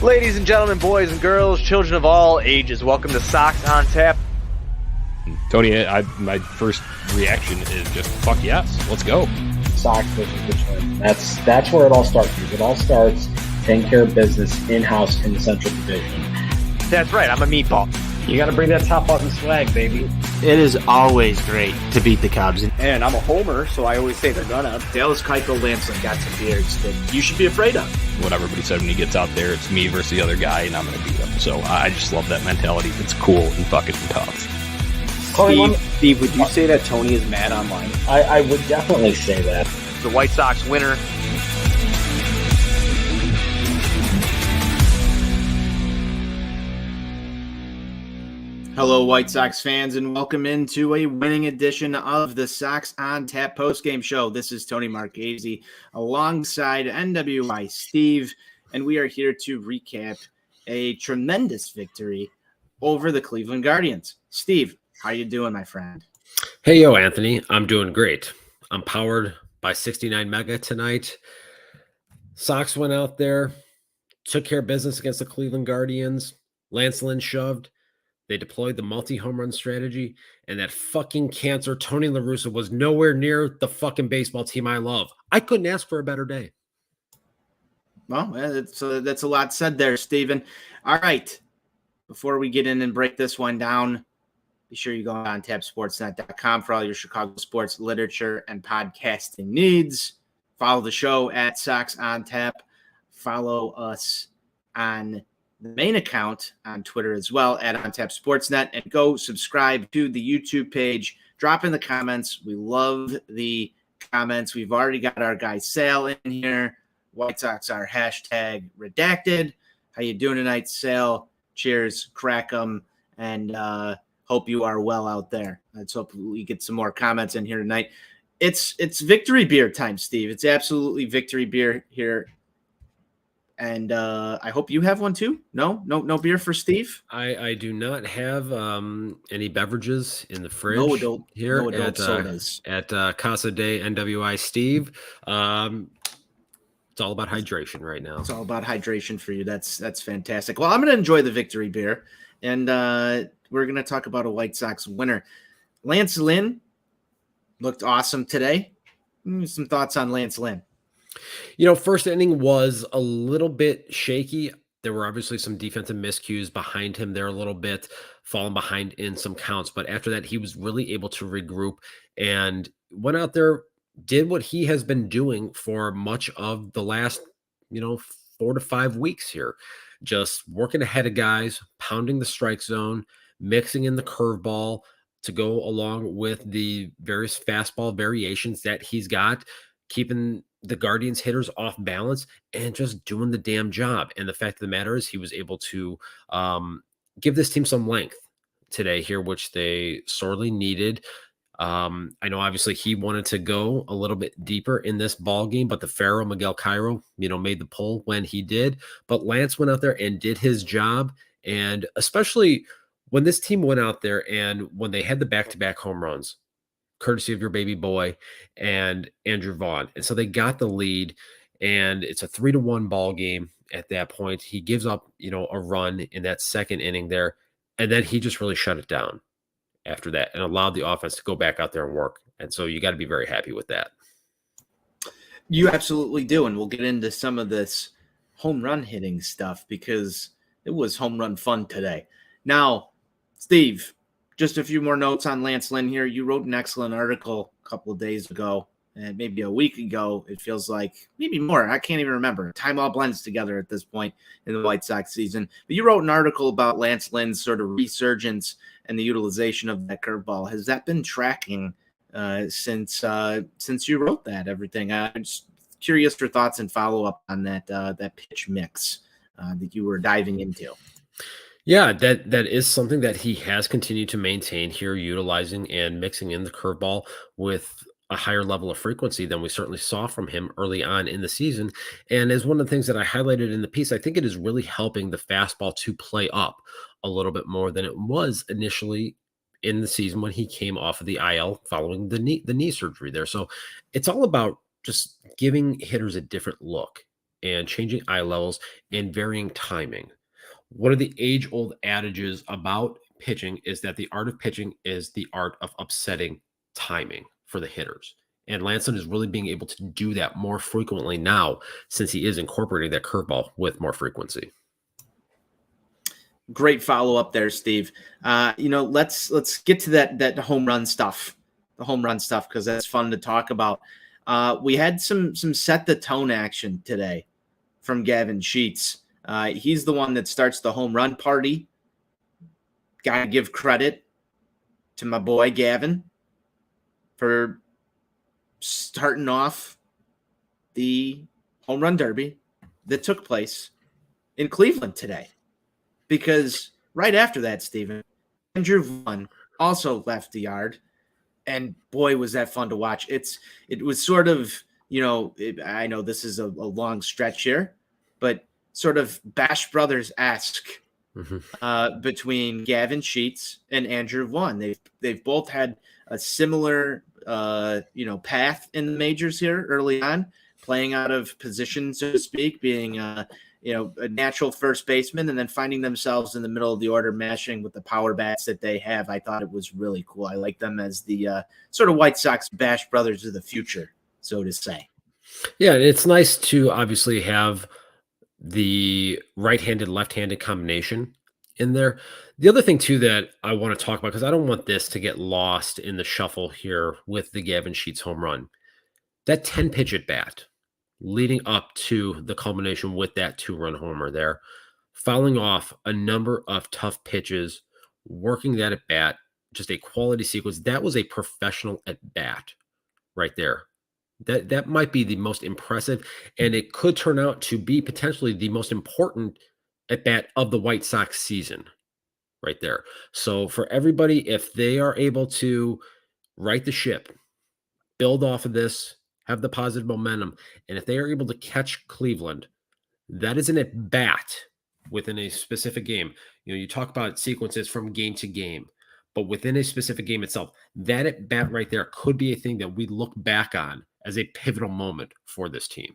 Ladies and gentlemen, boys and girls, children of all ages, welcome to Sox On Tap. Tony, my first reaction is just, fuck yes, let's go. Sox versus Richmond. That's where it all starts. It all starts taking care of business in-house in the Central Division. That's right, I'm a meatball. You got to bring that top button swag, baby. It is always great to beat the Cubs. And I'm a homer, so I always say they're gonna. Dallas Keuchel Lancelin got some beards that you should be afraid of. What everybody said when he gets out there, it's me versus the other guy, and I'm going to beat him. So I just love that mentality. It's cool and fucking tough. Steve, would you say that Tony is mad online? I would definitely say that. The White Sox winner. Hello, White Sox fans, and welcome into a winning edition of the Sox On Tap Postgame Show. This is Tony Marchese alongside NWI Steve, and we are here to recap a tremendous victory over the Cleveland Guardians. Steve, how you doing, my friend? Hey, yo, Anthony. I'm doing great. I'm powered by 69 Mega tonight. Sox went out there, took care of business against the Cleveland Guardians. Lancelin shoved. They deployed the multi-home run strategy, and that fucking cancer, Tony La Russa, was nowhere near the fucking baseball team I love. I couldn't ask for a better day. Well, that's a lot said there, Steven. All right. Before we get in and break this one down, be sure you go on tapsportsnet.com for all your Chicago sports literature and podcasting needs. Follow the show at Sox On Tap. Follow us on the main account on Twitter as well at OnTap Sportsnet, and go subscribe to the YouTube page. Drop in the comments. We love the comments. We've already got our guy Sal in here. White Sox are hashtag redacted. How you doing tonight, Sal? Cheers, crack 'em, and hope you are well out there. Let's hope we get some more comments in here tonight. It's victory beer time, Steve. It's absolutely victory beer here. And I hope you have one too. No beer for Steve. I do not have any beverages in the fridge No adult at sodas at Casa de NWI Steve. It's all about hydration right now. It's all about hydration for you. That's fantastic. Well, I'm going to enjoy the victory beer, and we're going to talk about a White Sox winner. Lance Lynn looked awesome today. Some thoughts on Lance Lynn. You know, first inning was a little bit shaky. There were obviously some defensive miscues behind him there a little bit, falling behind in some counts. But after that, he was really able to regroup and went out there, did what he has been doing for much of the last, 4 to 5 weeks here. Just working ahead of guys, pounding the strike zone, mixing in the curveball to go along with the various fastball variations that he's got, keeping the Guardians hitters off balance and just doing the damn job. And the fact of the matter is he was able to give this team some length today here, which they sorely needed. I know obviously he wanted to go a little bit deeper in this ball game, but the Pharaoh, Miguel Cairo, made the pull when he did. But Lance went out there and did his job. And especially when this team went out there and when they had the back-to-back home runs, courtesy of your baby boy and Andrew Vaughn. And so they got the lead, and it's a 3-1 ball game at that point. He gives up, a run in that second inning there, and then he just really shut it down after that and allowed the offense to go back out there and work. And so you got to be very happy with that. You absolutely do, and we'll get into some of this home run hitting stuff because it was home run fun today. Now, Steve, just a few more notes on Lance Lynn here. You wrote an excellent article a couple of days ago, and maybe a week ago. It feels like maybe more. I can't even remember. Time all blends together at this point in the White Sox season. But you wrote an article about Lance Lynn's sort of resurgence and the utilization of that curveball. Has that been tracking since you wrote that? Everything. I'm just curious for thoughts and follow up on that pitch mix that you were diving into. Yeah, that is something that he has continued to maintain here, utilizing and mixing in the curveball with a higher level of frequency than we certainly saw from him early on in the season. And as one of the things that I highlighted in the piece, I think it is really helping the fastball to play up a little bit more than it was initially in the season when he came off of the IL following the knee surgery there. So it's all about just giving hitters a different look and changing eye levels and varying timing. One of the age-old adages about pitching is that the art of pitching is the art of upsetting timing for the hitters. And Lanson is really being able to do that more frequently now since he is incorporating that curveball with more frequency. Great follow up there, Steve. Let's get to that home run stuff, the home run stuff, because that's fun to talk about. We had some set the tone action today from Gavin Sheets. He's the one that starts the home run party. Got to give credit to my boy Gavin for starting off the home run derby that took place in Cleveland today. Because right after that, Steven, Andrew Vaughn also left the yard. And boy, was that fun to watch. It was sort of, I know this is a long stretch here, but sort of Bash Brothers-esque between Gavin Sheets and Andrew Vaughn. They've both had a similar, path in the majors here early on, playing out of position, so to speak, being a natural first baseman, and then finding themselves in the middle of the order, mashing with the power bats that they have. I thought it was really cool. I like them as the sort of White Sox Bash Brothers of the future, so to say. Yeah, it's nice to obviously have the right-handed, left-handed combination in there. The other thing, too, that I want to talk about, because I don't want this to get lost in the shuffle here with the Gavin Sheets home run, that 10-pitch at bat leading up to the culmination with that 2-run homer there, fouling off a number of tough pitches, working that at bat, just a quality sequence. That was a professional at bat right there. That might be the most impressive, and it could turn out to be potentially the most important at bat of the White Sox season right there. So for everybody, if they are able to right the ship, build off of this, have the positive momentum, and if they are able to catch Cleveland, that is an at bat within a specific game. You talk about sequences from game to game, but within a specific game itself, that at bat right there could be a thing that we look back on as a pivotal moment for this team.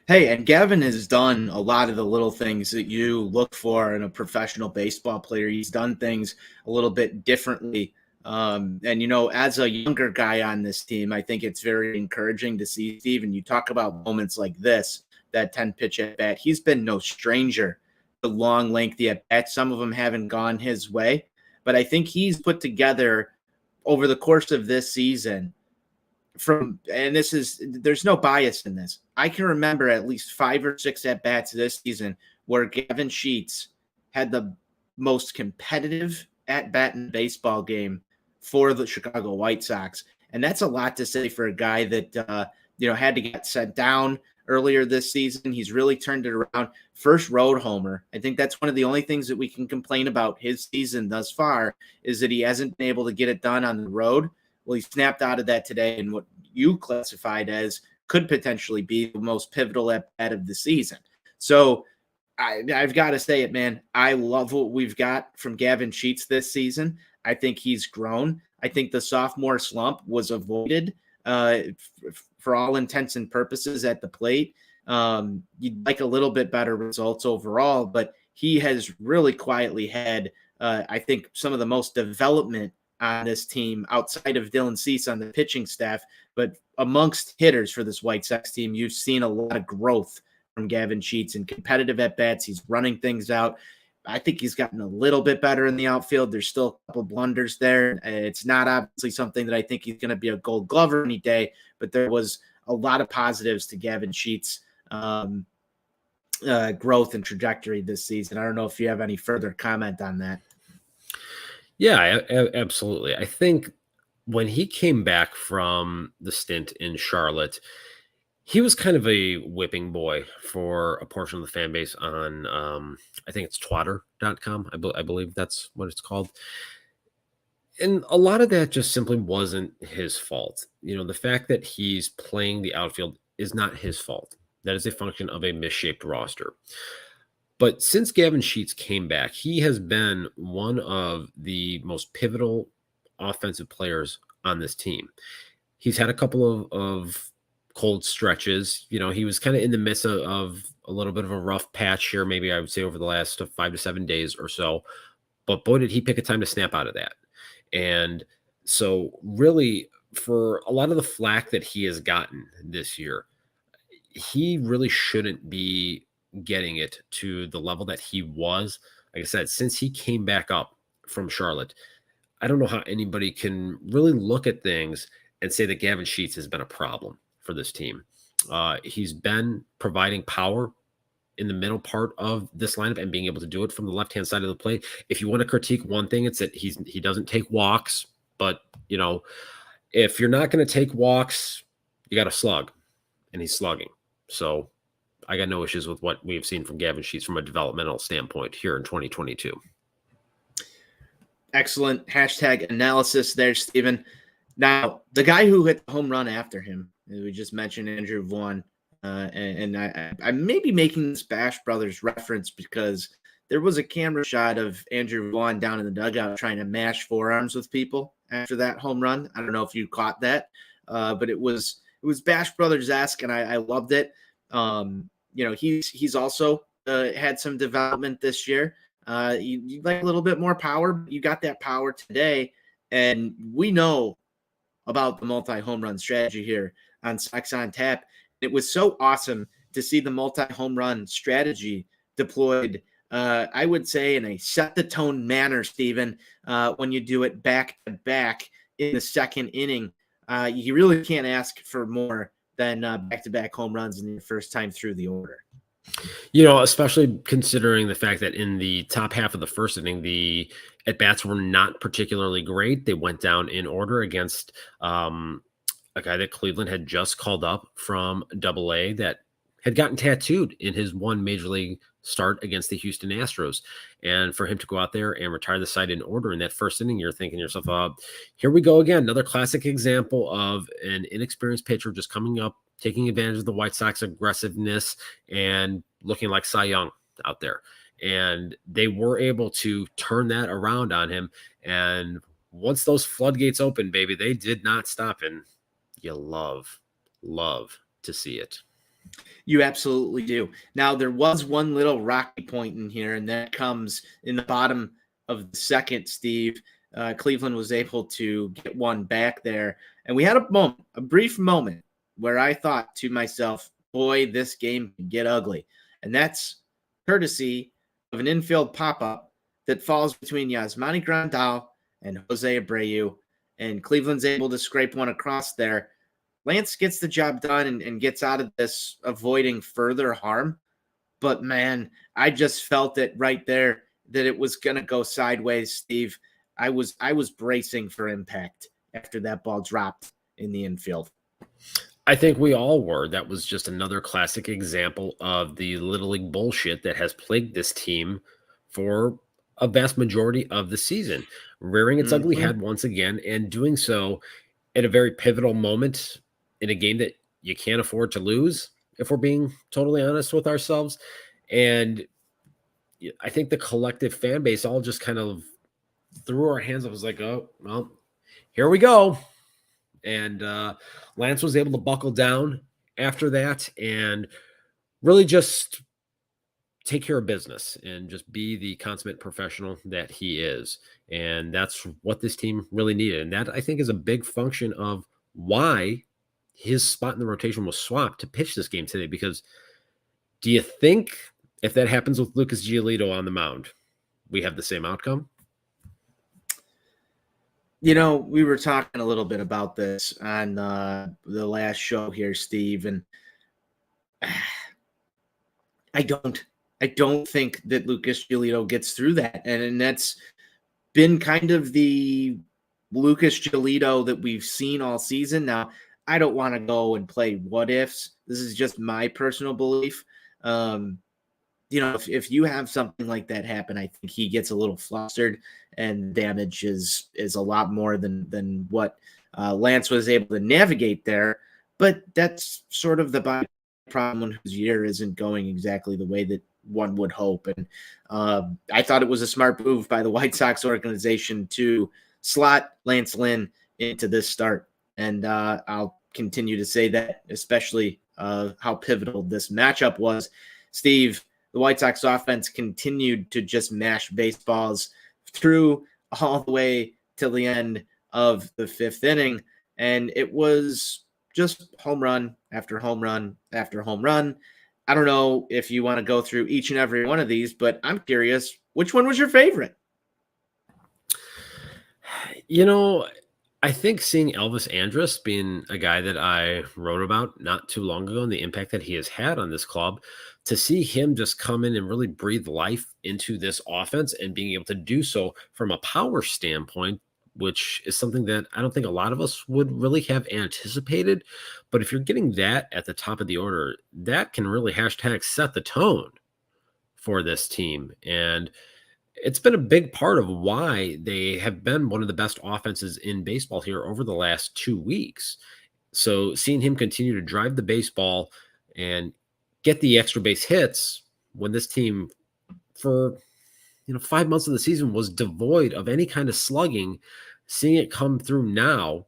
Hey, and Gavin has done a lot of the little things that you look for in a professional baseball player. He's done things a little bit differently. As a younger guy on this team, I think it's very encouraging to see Steve. And you talk about moments like this, that 10-pitch at bat. He's been no stranger to long, lengthy at bats. Some of them haven't gone his way, but I think he's put together over the course of this season there's no bias in this. I can remember at least 5 or 6 at bats this season where Gavin Sheets had the most competitive at bat in the baseball game for the Chicago White Sox. And that's a lot to say for a guy that, had to get sent down earlier this season. He's really turned it around. First road homer. I think that's one of the only things that we can complain about his season thus far is that he hasn't been able to get it done on the road. Well, he snapped out of that today in what you classified as could potentially be the most pivotal at bat of the season. So I've got to say it, man. I love what we've got from Gavin Sheets this season. I think he's grown. I think the sophomore slump was avoided for all intents and purposes at the plate. You'd like a little bit better results overall, but he has really quietly had, I think, some of the most development on this team outside of Dylan Cease on the pitching staff, but amongst hitters for this White Sox team, you've seen a lot of growth from Gavin Sheets in competitive at-bats. He's running things out. I think he's gotten a little bit better in the outfield. There's still a couple blunders there. It's not obviously something that I think he's going to be a Gold Glover any day, but there was a lot of positives to Gavin Sheets' growth and trajectory this season. I don't know if you have any further comment on that. Yeah, absolutely. I think when he came back from the stint in Charlotte, he was kind of a whipping boy for a portion of the fan base on, I think it's twatter.com. I believe that's what it's called. And a lot of that just simply wasn't his fault. The fact that he's playing the outfield is not his fault. That is a function of a misshaped roster. But since Gavin Sheets came back, he has been one of the most pivotal offensive players on this team. He's had a couple of cold stretches. He was kind of in the midst of a little bit of a rough patch here, maybe I would say over the last 5 to 7 days or so. But boy, did he pick a time to snap out of that. And so, really, for a lot of the flack that he has gotten this year, he really shouldn't be getting it to the level that he was. Like I said, since he came back up from Charlotte, I don't know how anybody can really look at things and say that Gavin Sheets has been a problem for this team. He's been providing power in the middle part of this lineup and being able to do it from the left-hand side of the plate. If you want to critique one thing, it's that he doesn't take walks, but if you're not going to take walks, you got to slug, and he's slugging. So I got no issues with what we've seen from Gavin Sheets from a developmental standpoint here in 2022. Excellent hashtag analysis there, Stephen. Now, the guy who hit the home run after him, as we just mentioned, Andrew Vaughn, and I may be making this Bash Brothers reference because there was a camera shot of Andrew Vaughn down in the dugout trying to mash forearms with people after that home run. I don't know if you caught that, but it was Bash Brothers-esque, and I loved it. He's also had some development this year. You like a little bit more power. You got that power today, and we know about the multi-home run strategy here on Sox on Tap. It was so awesome to see the multi-home run strategy deployed, I would say, in a set-the-tone manner, Stephen, when you do it back-to-back in the second inning. You really can't ask for more than back-to-back home runs in your first time through the order. Especially considering the fact that in the top half of the first inning, the at-bats were not particularly great. They went down in order against a guy that Cleveland had just called up from Double-A that had gotten tattooed in his one major league start against the Houston Astros. And for him to go out there and retire the side in order in that first inning, you're thinking to yourself, here we go again. Another classic example of an inexperienced pitcher just coming up, taking advantage of the White Sox aggressiveness and looking like Cy Young out there. And they were able to turn that around on him. And once those floodgates opened, baby, they did not stop. And you love to see it. You absolutely do. Now, there was one little rocky point in here, and that comes in the bottom of the second, Steve. Cleveland was able to get one back there. And we had a brief moment where I thought to myself, boy, this game can get ugly. And that's courtesy of an infield pop-up that falls between Yasmani Grandal and Jose Abreu. And Cleveland's able to scrape one across there. Lance gets the job done and gets out of this avoiding further harm. But, man, I just felt it right there that it was going to go sideways, Steve. I was bracing for impact after that ball dropped in the infield. I think we all were. That was just another classic example of the Little League bullshit that has plagued this team for a vast majority of the season, rearing its ugly head once again and doing so at a very pivotal moment in a game that you can't afford to lose, if we're being totally honest with ourselves. And I think the collective fan base all just kind of threw our hands up. It was like, oh, well, here we go. And Lance was able to buckle down after that and really just take care of business and just be the consummate professional that he is. And that's what this team really needed. And that, I think, is a big function of why his spot in the rotation was swapped to pitch this game today. Because do you think if that happens with Lucas Giolito on the mound, we have the same outcome? We were talking a little bit about this on the last show here, Steve, and I don't think that Lucas Giolito gets through that. And that's been kind of the Lucas Giolito that we've seen all season. Now, I don't want to go and play what ifs. This is just my personal belief. If you have something like that happen, I think he gets a little flustered and damage is a lot more than what Lance was able to navigate there. But that's sort of the problem whose year isn't going exactly the way that one would hope. And I thought it was a smart move by the White Sox organization to slot Lance Lynn into this start. And I'll continue to say that, especially how pivotal this matchup was. Steve, the White Sox offense continued to just mash baseballs through all the way till the end of the fifth inning. And it was just home run after home run after home run. I don't know if you want to go through each and every one of these, but I'm curious, which one was your favorite? I think seeing Elvis Andrus being a guy that I wrote about not too long ago and the impact that he has had on this club, to see him just come in and really breathe life into this offense and being able to do so from a power standpoint, which is something that I don't think a lot of us would really have anticipated. But if you're getting that at the top of the order, that can really hashtag set the tone for this team. And it's been a big part of why they have been one of the best offenses in baseball here over the last 2 weeks. So seeing him continue to drive the baseball and get the extra base hits when this team for 5 months of the season was devoid of any kind of slugging, seeing it come through now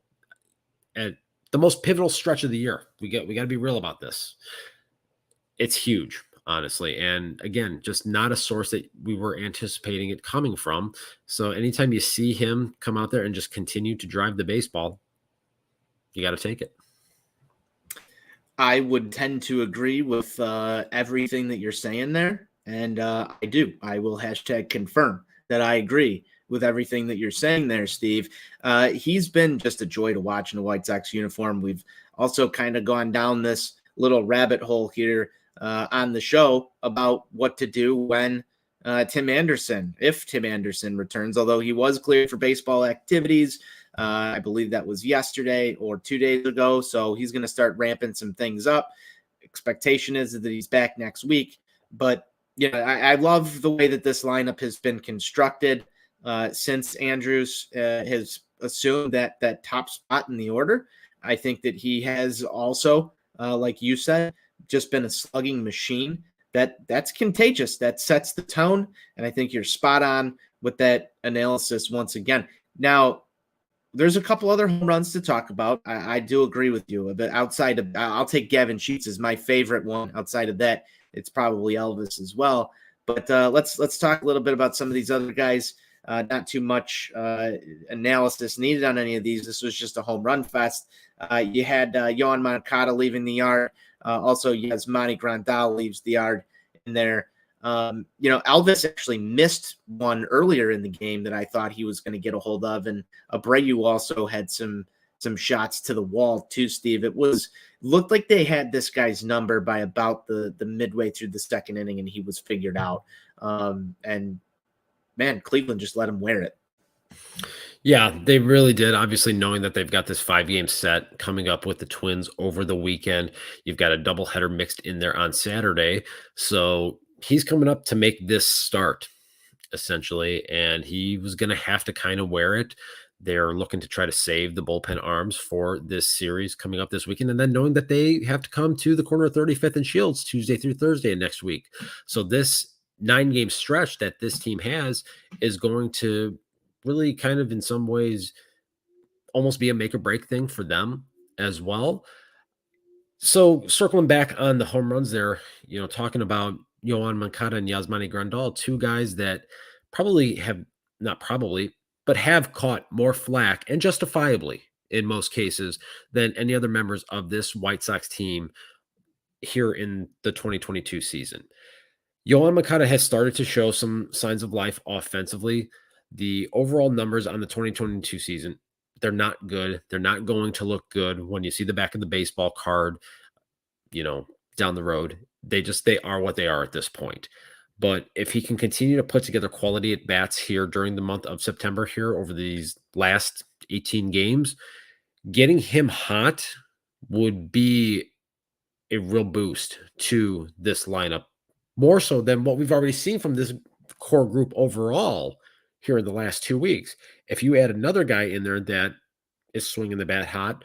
at the most pivotal stretch of the year. We got to be real about this. It's huge, honestly. And again, just not a source that we were anticipating it coming from. So anytime you see him come out there and just continue to drive the baseball, you got to take it. I would tend to agree with everything that you're saying there. And I do. I will hashtag confirm that I agree with everything that you're saying there, Steve. He's been just a joy to watch in a White Sox uniform. We've also kind of gone down this little rabbit hole here on the show about what to do when if Tim Anderson returns, although he was cleared for baseball activities. I believe that was yesterday or 2 days ago. So he's going to start ramping some things up. Expectation is that he's back next week. But, I love the way that this lineup has been constructed since Andrews has assumed that top spot in the order. I think that he has also, like you said, just been a slugging machine that's contagious. That sets the tone. And I think you're spot on with that analysis once again. Now, there's a couple other home runs to talk about. I do agree with you. But outside of, I'll take Gavin Sheets as my favorite one. Outside of that, it's probably Elvis as well. But let's talk a little bit about some of these other guys. Not too much analysis needed on any of these. This was just a home run fest. You had Yoan Moncada leaving the yard. Also, Yasmani Grandal leaves the yard in there. Elvis actually missed one earlier in the game that I thought he was going to get a hold of, and Abreu also had some shots to the wall too, Steve. Looked like they had this guy's number by about the midway through the second inning, and he was figured out. And man, Cleveland just let him wear it. Yeah, they really did. Obviously, knowing that they've got this 5-game set coming up with the Twins over the weekend, you've got a doubleheader mixed in there on Saturday. So he's coming up to make this start, essentially, and he was going to have to kind of wear it. They're looking to try to save the bullpen arms for this series coming up this weekend, and then knowing that they have to come to the corner of 35th and Shields Tuesday through Thursday next week. So this 9-game stretch that this team has is going to really kind of in some ways almost be a make or break thing for them as well. So circling back on the home runs there, talking about Yoan Moncada and Yasmani Grandal, two guys that have caught more flack, and justifiably in most cases, than any other members of this White Sox team here in the 2022 season. Yoan Moncada has started to show some signs of life offensively. The overall numbers on the 2022 season, they're not good. They're not going to look good when you see the back of the baseball card, down the road. They are what they are at this point. But if he can continue to put together quality at bats here during the month of September here over these last 18 games, getting him hot would be a real boost to this lineup, more so than what we've already seen from this core group overall here in the last 2 weeks. If you add another guy in there that is swinging the bat hot,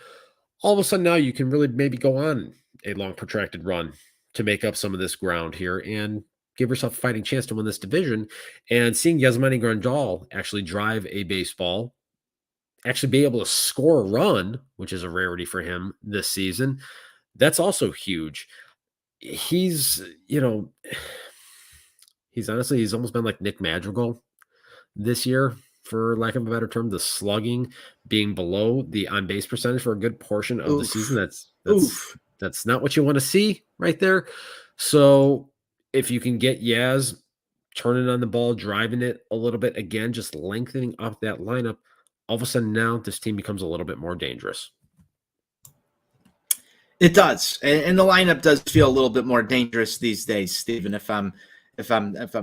all of a sudden now you can really maybe go on a long protracted run to make up some of this ground here and give yourself a fighting chance to win this division. And seeing Yasmani Grandal actually drive a baseball actually be able to score a run, which is a rarity for him this season. That's also huge. He's, he's almost been like Nick Madrigal this year, for lack of a better term. The slugging being below the on base percentage for a good portion of the season. Oof. That's not what you want to see right there. So if you can get Yaz turning on the ball, driving it a little bit, again, just lengthening up that lineup, all of a sudden now this team becomes a little bit more dangerous. It does, and the lineup does feel a little bit more dangerous these days, Stephen. If I'm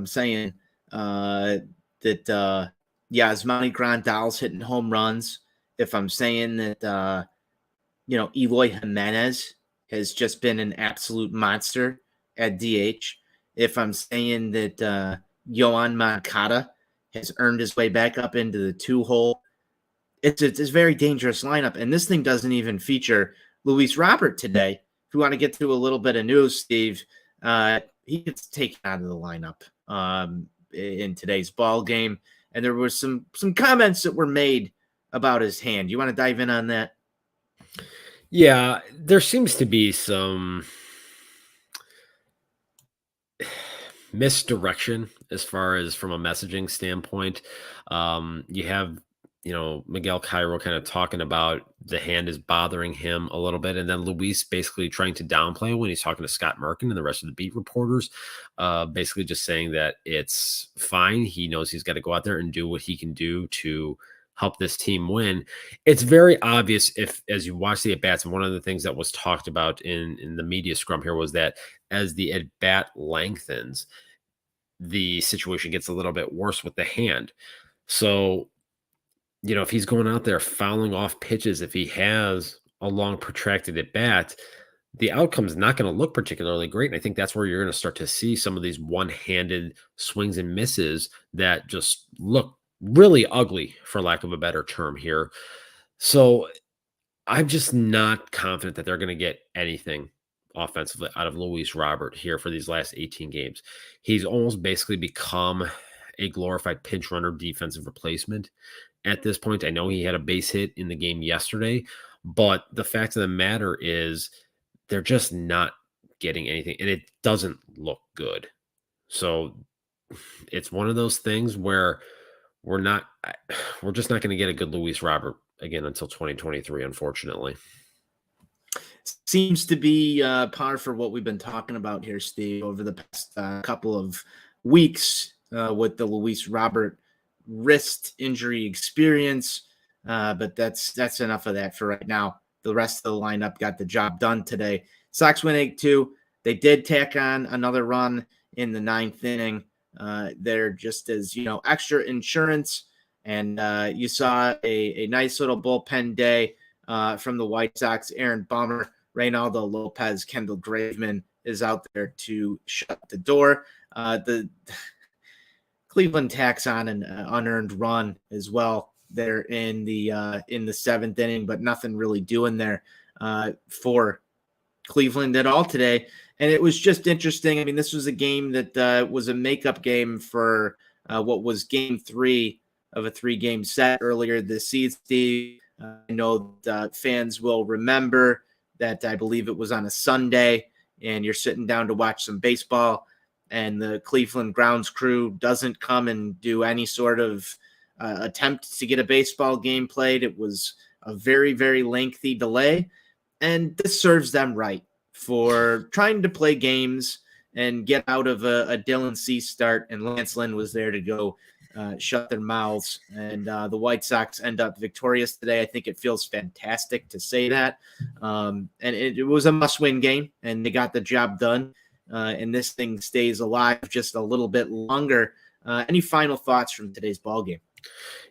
saying that Yasmani Grandal's hitting home runs, if I'm saying that Eloy Jimenez has just been an absolute monster at DH, if I'm saying that Yohan Moncada has earned his way back up into the 2-hole, it's a very dangerous lineup, and this thing doesn't even feature Luis Robert today. If we want to get to a little bit of news, Steve, he gets taken out of the lineup in today's ball game, and there were some comments that were made about his hand. You want to dive in on that? Yeah, there seems to be some misdirection as far as from a messaging standpoint. You have Miguel Cairo kind of talking about the hand is bothering him a little bit. And then Luis basically trying to downplay when he's talking to Scott Merkin and the rest of the beat reporters, basically just saying that it's fine. He knows he's got to go out there and do what he can do to help this team win. It's very obvious as you watch the at-bats, and one of the things that was talked about in the media scrum here was that as the at-bat lengthens, the situation gets a little bit worse with the hand. So, if he's going out there fouling off pitches, if he has a long protracted at bat, the outcome is not going to look particularly great. And I think that's where you're going to start to see some of these one-handed swings and misses that just look really ugly, for lack of a better term here. So I'm just not confident that they're going to get anything offensively out of Luis Robert here for these last 18 games. He's almost basically become a glorified pinch runner defensive replacement at this point. I know he had a base hit in the game yesterday, but the fact of the matter is they're just not getting anything, and it doesn't look good. So it's one of those things where we're just not going to get a good Luis Robert again until 2023, unfortunately. Seems to be par for what we've been talking about here, Steve, over the past couple of weeks with the Luis Robert wrist injury experience. But that's enough of that for right now. The rest of the lineup got the job done today. Sox win 8-2. They did tack on another run in the 9th inning. They're just as, extra insurance. And you saw a nice little bullpen day from the White Sox. Aaron Bummer, Reynaldo Lopez, Kendall Graveman is out there to shut the door. The Cleveland tacks on an unearned run as well. They're in the 7th inning, but nothing really doing there for Cleveland at all today. And it was just interesting. I mean, this was a game that was a makeup game for what was game 3 of a 3-game set earlier this season. I know fans will remember that I believe it was on a Sunday, and you're sitting down to watch some baseball, and the Cleveland grounds crew doesn't come and do any sort of attempt to get a baseball game played. It was a very, very lengthy delay, and this serves them right for trying to play games and get out of a Dylan Cease start, and Lance Lynn was there to go shut their mouths, and the White Sox end up victorious today. I think it feels fantastic to say that, and it was a must-win game, and they got the job done, and this thing stays alive just a little bit longer. Any final thoughts from today's ball game?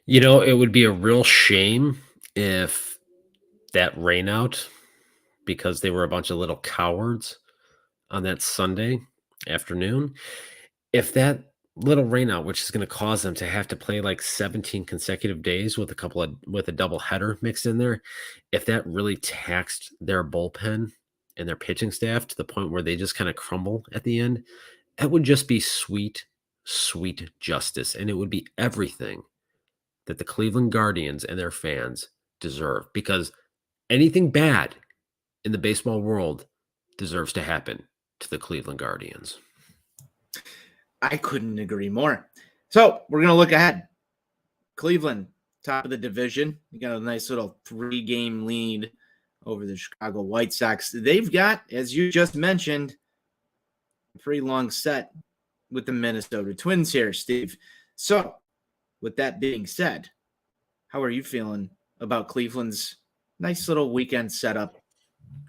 It would be a real shame if that rain out, because they were a bunch of little cowards on that Sunday afternoon, if that little rain out, which is going to cause them to have to play like 17 consecutive days with a double header mixed in there, if that really taxed their bullpen and their pitching staff to the point where they just kind of crumble at the end, that would just be sweet, sweet justice. And it would be everything that the Cleveland Guardians and their fans deserve, because anything bad in the baseball world deserves to happen to the Cleveland Guardians. I couldn't agree more. So we're going to look ahead. Cleveland, top of the division. You got a nice little 3-game lead over the Chicago White Sox. They've got, as you just mentioned, a pretty long set with the Minnesota Twins here, Steve. So with that being said, how are you feeling about Cleveland's nice little weekend setup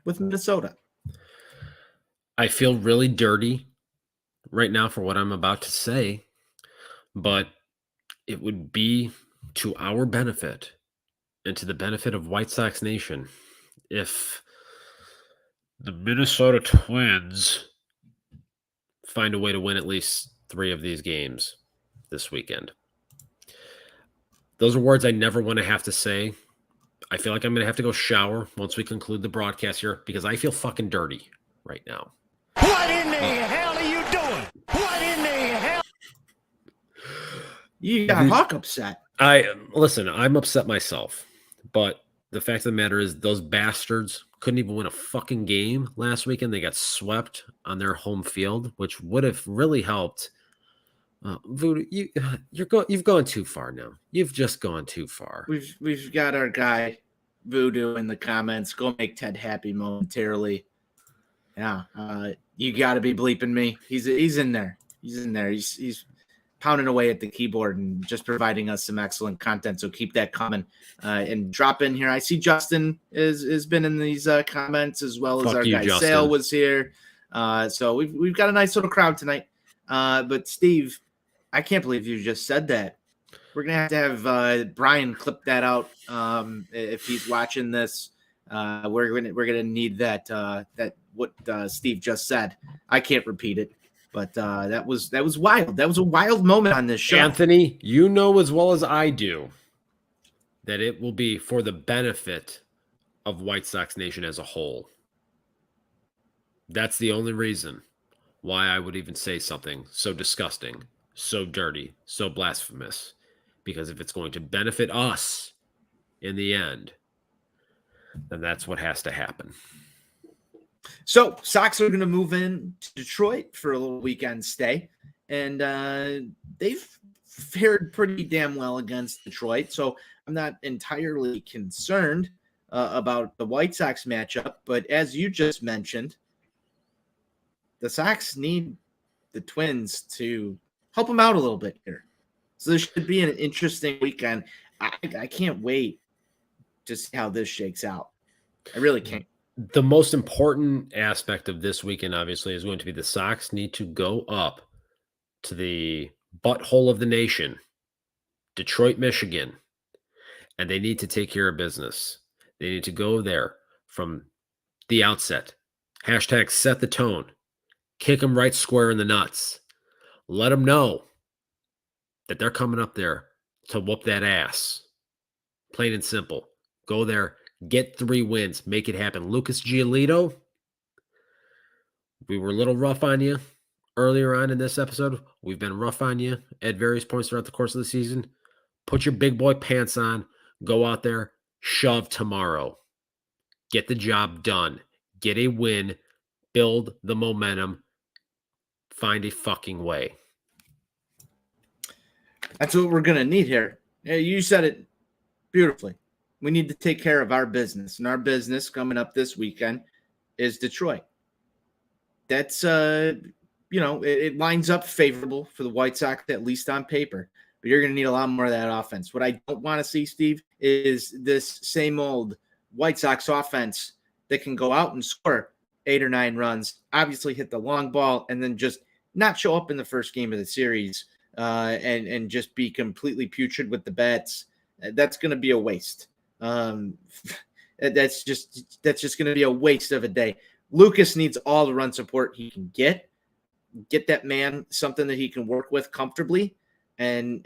with Minnesota? I feel really dirty right now for what I'm about to say, but it would be to our benefit and to the benefit of White Sox Nation if the Minnesota Twins find a way to win at least 3 of these games this weekend. Those are words I never want to have to say. I feel like I'm going to have to go shower once we conclude the broadcast here because I feel fucking dirty right now. What in the hell are you doing? What in the hell? You got Hawk upset. Listen, I'm upset myself, but the fact of the matter is those bastards couldn't even win a fucking game last weekend. They got swept on their home field, which would have really helped. Voodoo, you've gone too far now. You've just gone too far. We've got our guy Voodoo in the comments. Go make Ted happy momentarily. Yeah, you got to be bleeping me. He's in there. He's in there. He's pounding away at the keyboard and just providing us some excellent content. So keep that coming and drop in here. I see Justin has been in these comments as well as our guy Justin. Sale was here. So we've got a nice little crowd tonight. But Steve, I can't believe you just said that. We're gonna have Brian clip that out if he's watching this. We're gonna need that what Steve just said. I can't repeat it, but that was wild. That was a wild moment on this show. Anthony, you know as well as I do that it will be for the benefit of White Sox Nation as a whole. That's the only reason why I would even say something so disgusting, so dirty, so blasphemous. Because if it's going to benefit us in the end, then that's what has to happen. So Sox are going to move in to Detroit for a little weekend stay. And they've fared pretty damn well against Detroit. So I'm not entirely concerned about the White Sox matchup. But as you just mentioned, the Sox need the Twins to help them out a little bit here. So this should be an interesting weekend. I can't wait to see how this shakes out. I really can't. The most important aspect of this weekend, obviously, is going to be the Sox need to go up to the butthole of the nation, Detroit, Michigan, and they need to take care of business. They need to go there from the outset. Hashtag set the tone. Kick them right square in the nuts. Let them know that they're coming up there to whoop that ass. Plain and simple. Go there, get 3 wins, make it happen. Lucas Giolito, we were a little rough on you earlier on in this episode. We've been rough on you at various points throughout the course of the season. Put your big boy pants on. Go out there, shove tomorrow. Get the job done. Get a win. Build the momentum. Find a fucking way. That's what we're going to need here. Yeah, you said it beautifully. We need to take care of our business. And our business coming up this weekend is Detroit. That's, it lines up favorable for the White Sox, at least on paper. But you're going to need a lot more of that offense. What I don't want to see, Steve, is this same old White Sox offense that can go out and score 8 or 9 runs, obviously hit the long ball, and then just not show up in the first game of the series and just be completely putrid with the bats. That's going to be a waste. That's just going to be a waste of a day. Lucas needs all the run support he can get that man something that he can work with comfortably. And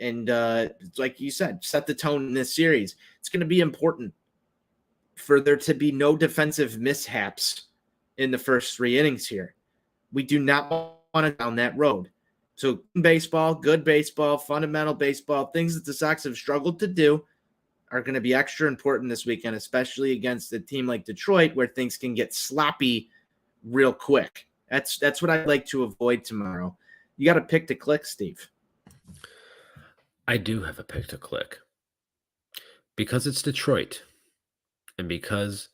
like you said, set the tone in this series. It's going to be important for there to be no defensive mishaps in the first 3 innings here. We do not want to down that road. So baseball, good baseball, fundamental baseball, things that the Sox have struggled to do are going to be extra important this weekend, especially against a team like Detroit where things can get sloppy real quick. That's what I'd like to avoid tomorrow. You got to pick to click, Steve. I do have a pick to click because it's Detroit and because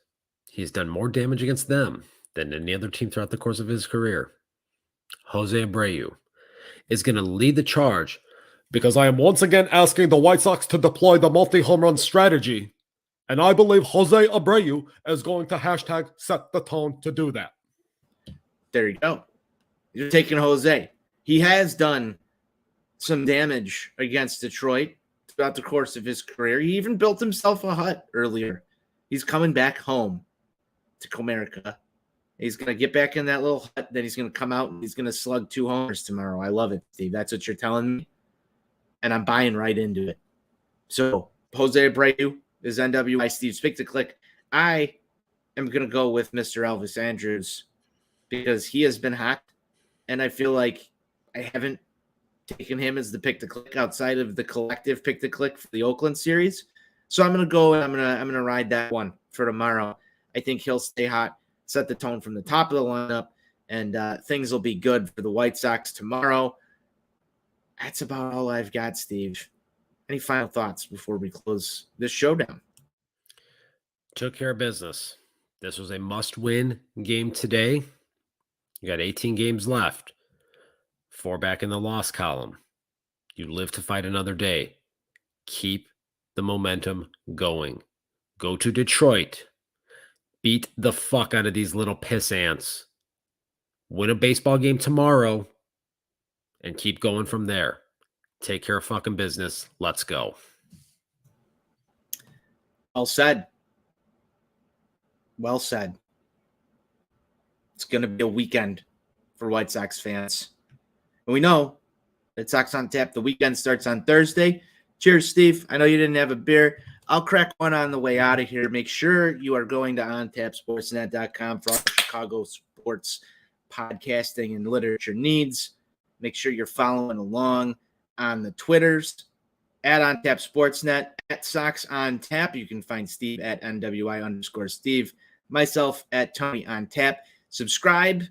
he's done more damage against them than any other team throughout the course of his career. Jose Abreu is going to lead the charge because I am once again asking the White Sox to deploy the multi-home run strategy. And I believe Jose Abreu is going to hashtag set the tone to do that. There you go. You're taking Jose. He has done some damage against Detroit throughout the course of his career. He even built himself a hut earlier. He's coming back home to Comerica. He's going to get back in that little hut. Then he's going to come out and he's going to slug 2 homers tomorrow. I love it, Steve. That's what you're telling me. And I'm buying right into it. So Jose Abreu is NWI Steve's pick to click. I am going to go with Mr. Elvis Andrews because he has been hot. And I feel like I haven't taken him as the pick to click outside of the collective pick to click for the Oakland series. So I'm going to go and I'm going to ride that one for tomorrow. I think he'll stay hot, set the tone from the top of the lineup, and things will be good for the White Sox tomorrow. That's about all I've got, Steve. Any final thoughts before we close this showdown? Took care of business. This was a must-win game today. You got 18 games left. 4 back in the loss column. You live to fight another day. Keep the momentum going. Go to Detroit. Beat the fuck out of these little piss ants. Win a baseball game tomorrow. And keep going from there. Take care of fucking business. Let's go. Well said. Well said. It's going to be a weekend for White Sox fans. And we know that Sox on Tap, the weekend starts on Thursday. Cheers, Steve. I know you didn't have a beer. I'll crack one on the way out of here. Make sure you are going to ontapsportsnet.com for all the Chicago sports podcasting and literature needs. Make sure you're following along on the Twitters at OnTapSportsNet, at Sox on Tap. You can find Steve at NWI_Steve, myself at Tony on Tap. Subscribe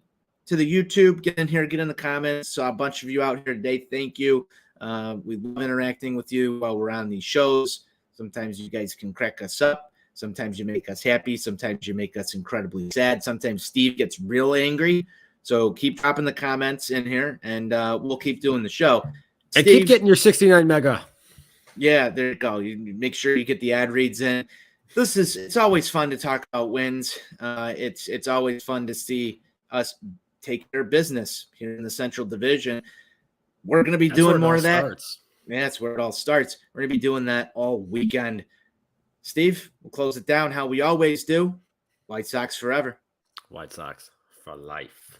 to the YouTube. Get in here, get in the comments. Saw a bunch of you out here today. Thank you. We love interacting with you while we're on these shows. Sometimes you guys can crack us up. Sometimes you make us happy. Sometimes you make us incredibly sad. Sometimes Steve gets real angry. So keep dropping the comments in here, and we'll keep doing the show. And Steve, keep getting your 69 mega. Yeah, there you go. You make sure you get the ad reads in. It's always fun to talk about wins. It's always fun to see us take care of business here in the Central Division. We're going to be doing more of that. Yeah, that's where it all starts. We're going to be doing that all weekend. Steve, we'll close it down how we always do. White Sox forever. White Sox for life.